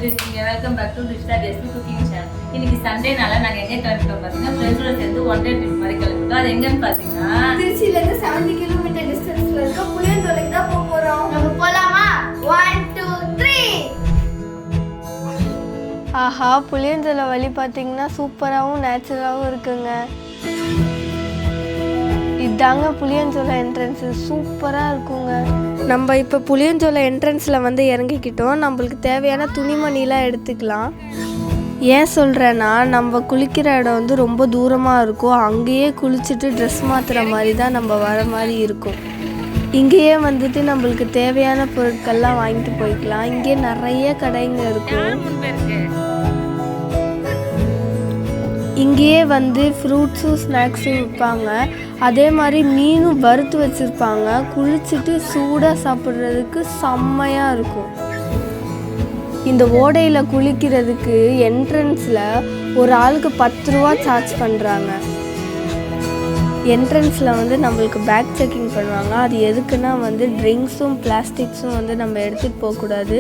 எப்படி இருக்கீங்க? Welcome back to டிஷ்டா ரெசிபி குக்கிங் சேனல். இன்னைக்கு சண்டேனால நாங்க எங்க கிளம்பிட்டோம் பாத்தீங்கன்னா ஃப்ரெண்ட்ஸோட சேர்ந்து ஒன் டே ட்ரிப் மாதிரி கிளம்பிட்டோம். அது எங்கன்னு பாத்தீங்கன்னா திருச்சியில இருந்து 70 கிலோமீட்டர் டிஸ்டன்ஸ்ல இருக்க புளியந்தோலைக்கு தான் போக போறோம். நம்ம போலாமா? 1 2 3. ஆஹா, புளியந்தோலை வழி பார்த்தீங்கன்னா சூப்பராகவும் நேச்சுரலாகவும் இருக்குங்க. இதாங்க புளியஞ்சோலை என்ட்ரன்ஸு, சூப்பராக இருக்குங்க. நம்ம இப்போ புளியஞ்சோலை என்ட்ரன்ஸில் வந்து இறங்கிக்கிட்டோம். நம்மளுக்கு தேவையான துணிமணிலாம் எடுத்துக்கலாம். ஏன் சொல்கிறேன்னா, நம்ம குளிக்கிற இடம் வந்து ரொம்ப தூரமாக இருக்கும். அங்கேயே குளிச்சுட்டு ட்ரெஸ் மாற்றுற மாதிரி தான் நம்ம வர மாதிரி இருக்கும். இங்கேயே வந்துட்டு நம்மளுக்கு தேவையான பொருட்கள்லாம் வாங்கிட்டு போய்க்கலாம். இங்கே நிறைய கடைங்க இருக்கும். இங்கேயே வந்து ஃப்ரூட்ஸும் ஸ்நாக்ஸும் விற்பாங்க. அதே மாதிரி மீனும் வறுத்து வச்சுருப்பாங்க. குளிச்சுட்டு சூடாக சாப்பிட்றதுக்கு செம்மையாக இருக்கும். இந்த ஓடையில் குளிக்கிறதுக்கு என்ட்ரன்ஸில் ஒரு ஆளுக்கு 10 ரூபா சார்ஜ் பண்ணுறாங்க. என்ட்ரன்ஸில் வந்து நம்மளுக்கு பேக் செக்கிங் பண்ணுவாங்க. அது எதுக்குன்னா வந்து ட்ரிங்க்ஸும் பிளாஸ்டிக்ஸும் வந்து நம்ம எடுத்துகிட்டு போகக்கூடாது.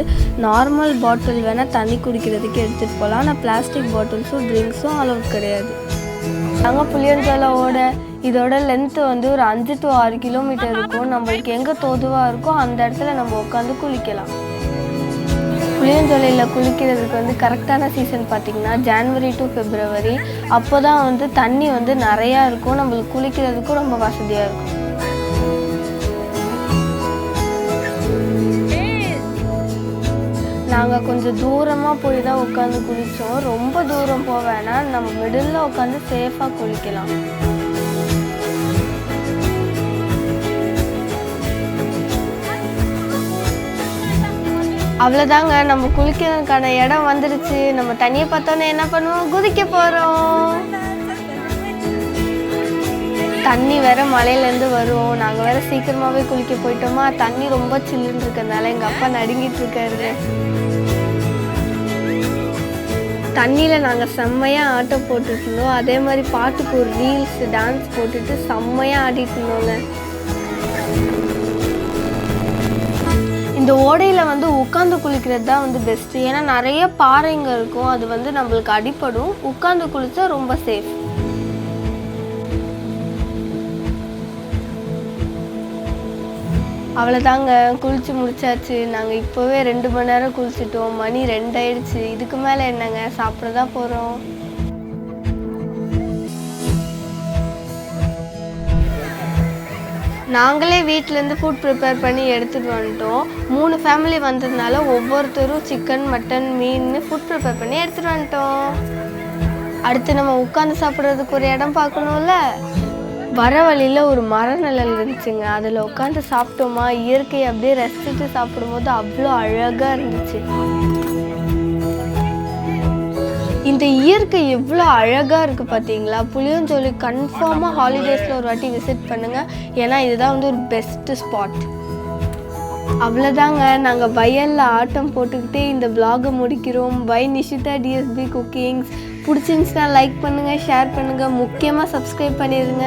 நார்மல் பாட்டில் வேணால் தண்ணி குடிக்கிறதுக்கு எடுத்துகிட்டு போகலாம். ஆனால் பிளாஸ்டிக் பாட்டில்ஸும் ட்ரிங்க்ஸும் அலோவ் கிடையாது. அங்கே புளியஞ்சோலை இதோட லென்த்து வந்து ஒரு 5 to 6 கிலோமீட்டர் இருக்கும். நம்மளுக்கு எங்கே தோதுவாக இருக்கோ அந்த இடத்துல நம்ம உட்காந்து குளிக்கலாம். புளியஞ்சோலையில் குளிக்கிறதுக்கு வந்து கரெக்டான சீசன் பார்த்திங்கன்னா ஜான்வரி டு பிப்ரவரி. அப்போ தான் வந்து தண்ணி வந்து நிறையா இருக்கும். நம்மளுக்கு குளிக்கிறதுக்கும் ரொம்ப வசதியாக இருக்கும். நாங்கள் கொஞ்சம் தூரமாக போய் தான் உட்காந்து குளித்தோம். ரொம்ப தூரம் போக வேணாம், நம்ம மிடில் உட்காந்து சேஃபாக குளிக்கலாம். அவ்வளோதாங்க, நம்ம குளிக்கிறதுக்கான இடம் வந்துடுச்சு. நம்ம தண்ணியை பார்த்தோன்னே என்ன பண்ணுவோம்? குதிக்க போகிறோம். தண்ணி வேற மலையிலேருந்து வரும். நாங்கள் வேற சீக்கிரமாகவே குளிக்க போயிட்டோமா, தண்ணி ரொம்ப சில்லுன்னு இருக்கிறதுனால எங்கள் அப்பா நடுங்கிட்டு இருக்காரு. தண்ணியில் நாங்கள் செம்மையாக ஆட்டம் போட்டுட்டு இருந்தோம். அதே மாதிரி பாட்டுக்கு ஒரு ரீல்ஸ் டான்ஸ் போட்டுட்டு செம்மையாக ஆடிட்டு இருந்தோங்க. இந்த ஓடையில் வந்து உட்காந்து குளிக்கிறது தான் வந்து பெஸ்ட்டு. ஏன்னா நிறைய பாறைங்க இருக்கும். அது வந்து நம்மளுக்கு அடிப்படும். உட்காந்து குளித்தா ரொம்ப சேஃப். அவ்வளோதாங்க, குளிச்சு முடிச்சாச்சு. நாங்கள் இப்போவே 2 மணி நேரம் குளிச்சிட்டோம். மணி 2 ஆயிடுச்சு. இதுக்கு மேலே என்னங்க, சாப்பிட தான் போகிறோம். நாங்களே வீட்டிலேருந்து ஃபுட் ப்ரிப்பேர் பண்ணி எடுத்துகிட்டு வந்துட்டோம். 3 ஃபேமிலி வந்ததுனால ஒவ்வொருத்தரும் சிக்கன், மட்டன், மீன் ஃபுட் ப்ரிப்பேர் பண்ணி எடுத்துகிட்டு வந்துட்டோம். அடுத்து நம்ம உட்காந்து சாப்பிட்றதுக்கு ஒரு இடம் பார்க்கணும்ல. வர வழியில் ஒரு மர நிழல் இருந்துச்சுங்க. அதில் உட்காந்து சாப்பிட்டோமா, இயற்கையை அப்படியே ரசிச்சுட்டு சாப்பிடும்போது அவ்வளோ அழகாக இருந்துச்சு. இந்த இயற்கை எவ்வளோ அழகாக இருக்குது பார்த்தீங்களா? புளியஞ்சோலை கன்ஃபார்மாக ஹாலிடேஸில் ஒரு வாட்டி விசிட் பண்ணுங்கள். ஏன்னா இதுதான் வந்து ஒரு பெஸ்ட்டு ஸ்பாட். அவ்வளோதாங்க, நாங்கள் வயலில் ஆட்டம் போட்டுக்கிட்டே இந்த vlog-ஐ முடிக்கிறோம். By Nishitha DSP cookings. பிடிச்சிருந்துச்சுன்னா லைக் பண்ணுங்கள், ஷேர் பண்ணுங்கள், முக்கியமாக சப்ஸ்கிரைப் பண்ணிடுங்க.